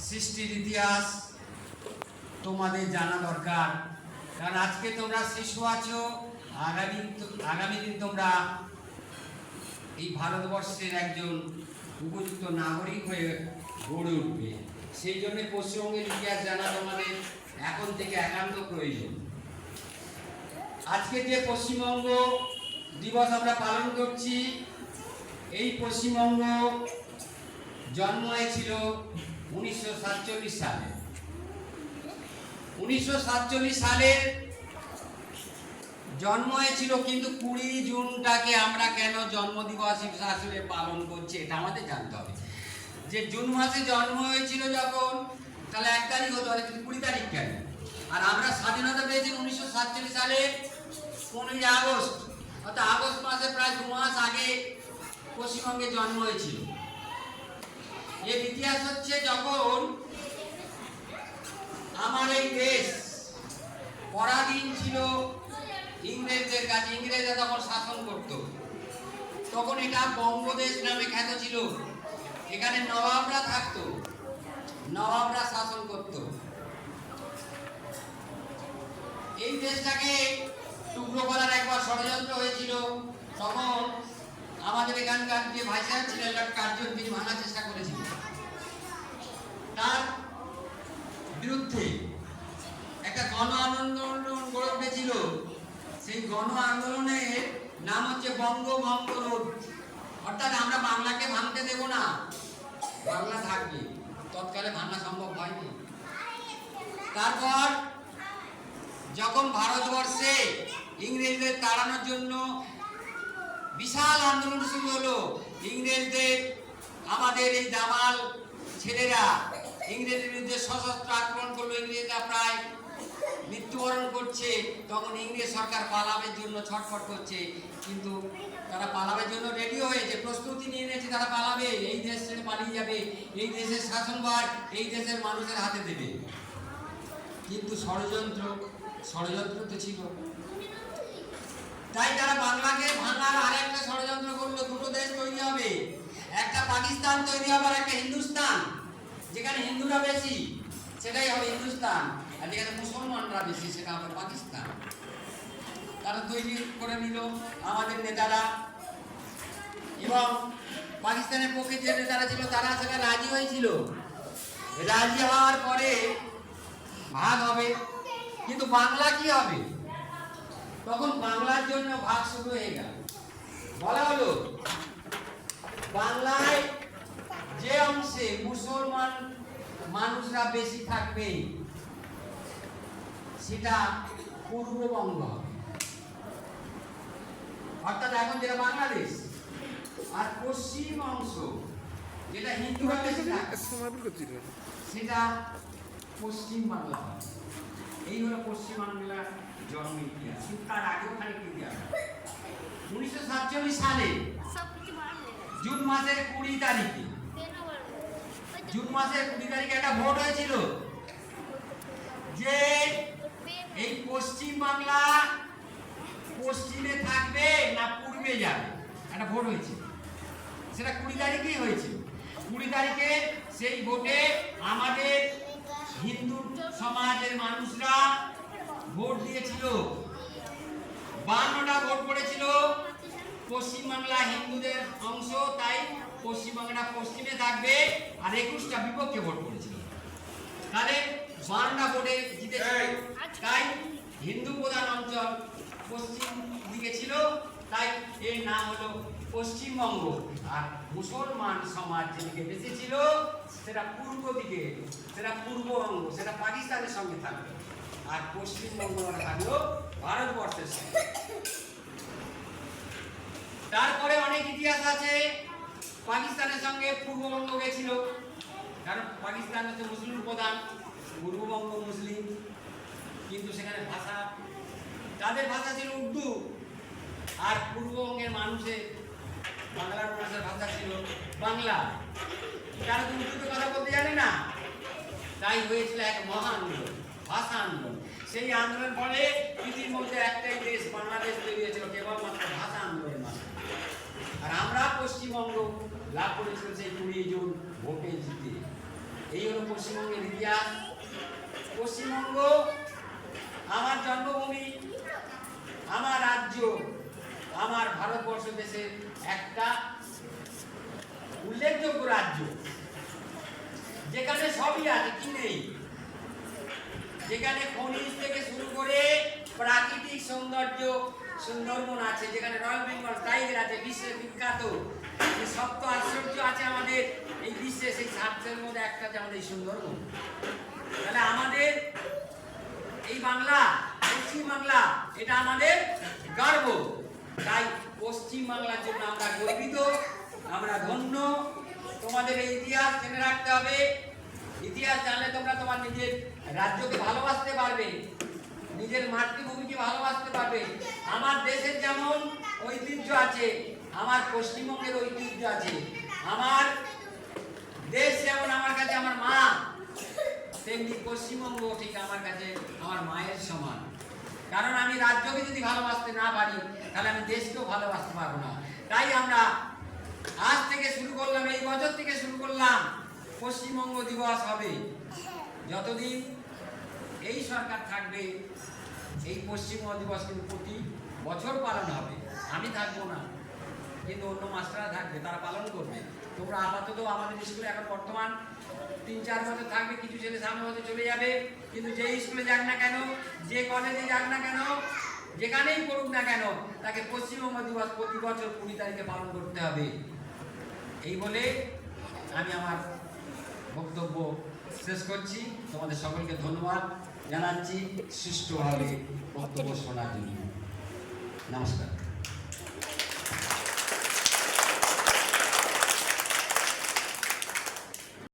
সৃষ্টির ইতিহাস তোমাদের জানা দরকার, কারণ আজকে তোমরা শিশু আছো, আগামী দিন তোমরা এই ভারতবর্ষের একজন উপযুক্ত নাগরিক হয়ে গড়ে উঠবে। সেই জন্য পশ্চিমবঙ্গের ইতিহাস জানা তোমাদের এখন থেকে একান্ত প্রয়োজন। আজকে যে পশ্চিমবঙ্গ দিবস আমরা পালন করছি, এই পশ্চিমবঙ্গ জন্ম হয়েছিল 1947 সালে। 1947 সালের জন্ম হয়েছিল, কিন্তু 20 জুনটাকে আমরা কেন জন্মদিবস হিসেবে পালন করছি এটা আমাদের জানতে হবে। যে জুন মাসে জন্ম হয়েছিল যখন, তাহলে 1 তারিখ হতে হবে, কিন্তু 20 তারিখ কেন? আর আমরা স্বাধীনতা পেয়েছি 1947 সালে 15 আগস্ট, অর্থাৎ আগস্ট মাসে প্রায় 2 মাস আগে পশ্চিমবঙ্গে জন্ম হয়েছিল। এর ইতিহাস হচ্ছে, যখন আমার এই দেশ পরাধীন ছিল ইংরেজদের কাছে, ইংরেজরা তখন শাসন করত, তখন এটা বঙ্গদেশ নামে খ্যাত ছিল। এখানে নবাবরা থাকতো, নবাবরা শাসন করত। এই দেশটাকে টুকরো করার একবার ষড়যন্ত্র হয়েছিল, তখন আমাদের এখানকার যে ভাইসরয় ছিলেন লর্ড কার্জন, তিনি ভাঙার চেষ্টা করেছিলেন। তার বিরুদ্ধে একটা গণ আন্দোলন গড়ে উঠেছিল। সেই গণ আন্দোলনের নাম হচ্ছে বঙ্গভঙ্গ রোধ। অর্থাৎ আমরা বাংলাকে ভাঙতে দেব না, বাংলা থাকবে। তৎকালে ভাঙা সম্ভব হয়নি। তারপর যখন ভারতবর্ষে ইংরেজদের তাড়ানোর জন্য বিশাল আন্দোলন শুরু হলো, ইংরেজদের আমাদের এই দামাল ছেলেরা ইংরেজদের বিরুদ্ধে সশস্ত্র আক্রমণ করলো, ইংরেজরা প্রায় মৃত্যুবরণ করছে। তখন ইংরেজ সরকার পালাবের জন্য ছটফট করছে, কিন্তু তারা পালাবের জন্য রেডি হয়েছে, প্রস্তুতি নিয়ে নিয়েছে, তারা পালাবে, এই দেশ ছেড়ে পালিয়ে যাবে, এই দেশের শাসনভার এই দেশের মানুষের হাতে দেবে। কিন্তু ষড়যন্ত্র তো ছিল। তাই তারা বাংলাকে ভাঙার আর একটা ষড়যন্ত্র করলো। দুটো দেশ তৈরি হবে, একটা পাকিস্তান তৈরি হবে আর একটা হিন্দুস্তান। যেখানে হিন্দুরা বেশি সেটাই হবে হিন্দুস্তান, আর যেখানে মুসলমানরা বেশি সেটা হবে পাকিস্তান। তারা তৈরি করে নিল আমাদের নেতারা, এবং পাকিস্তানের পক্ষে যে নেতারা ছিল তারা সেটা রাজি হয়েছিল। রাজি হওয়ার পরে ভাগ হবে, কিন্তু বাংলা কি হবে? তখন বাংলার জন্য ভাগ শুরু হয়ে গেল। বলা হলো, বাংলায় যে অংশে মুসলমান মানুষরা বেশি থাকবে সেটা পূর্ববঙ্গ হবে, অর্থাৎ এখন যেটা বাংলাদেশ। আর পশ্চিম অংশ যেটা হিন্দুরা বেশি থাকবে সেটা পশ্চিম বাংলা হবে। এই হলো পশ্চিম বাংলার জন্ম ইতিহাস। তার আগেও খানিক ইতিহাস। 1947 সালে জুন মাসের 20 তারিখে, জুন মাসের 20 তারিখে একটা ভোট হয়েছিল যে এই পশ্চিম বাংলা পশ্চিমে থাকবে না পূর্বে যাবে, একটা ভোট হয়েছিল। সেটা 20 তারিখেই হয়েছিল। 20 তারিখে সেই ভোটে আমাদের হিন্দু সমাজের মানুষরা ভোট দিয়েছিল। 52টা ভোট পড়েছিল পশ্চিমবাংলা হিন্দুদের অংশ, তাই পশ্চিমবাংলা পশ্চিমে থাকবে, আর 21টা বিপক্ষে ভোট পড়েছিল। তাহলে 52টা ভোটে জিতেছিল, তাই হিন্দু প্রধান অঞ্চল পশ্চিম দিকে ছিল, তাই এর নাম হলো পশ্চিমবঙ্গ। আর মুসলমান সমাজ যেদিকে বেশি ছিল সেটা পূর্ব দিকে, সেটা পূর্ববঙ্গ, সেটা পাকিস্তানের সঙ্গে থাকবে, আর পশ্চিমবঙ্গ থাকলো ভারতবর্ষের সঙ্গে। তারপরে অনেক ইতিহাস আছে। পাকিস্তানের সঙ্গে পূর্ববঙ্গ গেছিল, কারণ পাকিস্তান হচ্ছে মুসলিম প্রধান, পূর্ববঙ্গ মুসলিম, কিন্তু সেখানে ভাষা, তাদের ভাষা ছিল উর্দু, আর পূর্ববঙ্গের মানুষের, বাংলার মানুষের ভাষা ছিল বাংলা। তারা তো উর্দুতে কথা বলতে জানে না, তাই হয়েছিল এক মহা আন্দোলন, ভাষা আন্দোলন। সেই আন্দোলন ফলে পৃথিবীর মধ্যে একটাই দেশ বাংলাদেশ তৈরি হয়েছিল, কেবলমাত্র ভাষা আন্দোলনের মাধ্যমে। আর আমরা পশ্চিমবঙ্গ লাভ করেছিল সেই 20 জুন ভোটে জিতে। এই হলো পশ্চিমবঙ্গের ইতিহাস। পশ্চিমবঙ্গ আমার জন্মভূমি, আমার রাজ্য, আমার ভারতবর্ষ দেশের একটা উল্লেখযোগ্য রাজ্য, যেখানে সবই আছে, কি নেই, যেখানে খনিজ থেকে শুরু করে প্রাকৃতিক সৌন্দর্য, সুন্দরবন আছে, যেখানে রয়্যাল বেঙ্গল টাইগার আছে, বিশ্বের বিখ্যাত যে সপ্ত আশ্চর্য আছে আমাদের এই বিশ্বে, সেই সাতটার মধ্যে একটা আছে আমাদের এই সুন্দরবন। তাহলে আমাদের এই বাংলা, পশ্চিম বাংলা, এটা আমাদের গর্ব। তাই পশ্চিম বাংলার জন্য আমরা গর্বিত, আমরা ধন্য। তোমাদের এই ইতিহাস জেনে রাখতে হবে। ইতিহাস জানলে তোমরা তোমার নিজের রাজ্যকে ভালোবাসতে পারবে, নিজের মাতৃভূমিকে ভালোবাসতে পারবে। আমার দেশের যেমন ঐতিহ্য আছে, আমার পশ্চিমবঙ্গের ঐতিহ্য আছে। আমার দেশ যেমন আমার কাছে আমার মা, তেমনি পশ্চিমবঙ্গ ঠিক আমার কাছে আমার মায়ের সমান। কারণ আমি রাজ্যকে যদি ভালোবাসতে না পারি, তাহলে আমি দেশকেও ভালোবাসতে পারবো না। তাই আমরা আজ থেকে শুরু করলাম, এই বছর থেকে শুরু করলাম, পশ্চিমবঙ্গ দিবস হবে। যতদিন এই সরকার থাকবে, এই পশ্চিমবঙ্গ দিবস কিন্তু প্রতি বছর পালন হবে। আমি থাকবো না, কিন্তু অন্য মাস্টাররা থাকবে, তারা পালন করবে। তোমরা আপাতত আমাদের স্কুলে এখন বর্তমান 3-4 বছর থাকবে, কিছু ছেলে সামনে বছর চলে যাবে। কিন্তু যে স্কুলে যাক না কেন, যে কলেজে যাক না কেন, যেখানেই পড়ুক না কেন, তাকে পশ্চিমবঙ্গ দিবস প্রতি বছর 20 তারিখে পালন করতে হবে। এই বলে আমি আমার বক্তব্য শেষ করছি। তোমাদের সকলকে ধন্যবাদ জানাচ্ছি সুষ্ঠুভাবে বক্তব্য শোনার জন্য। নমস্কার।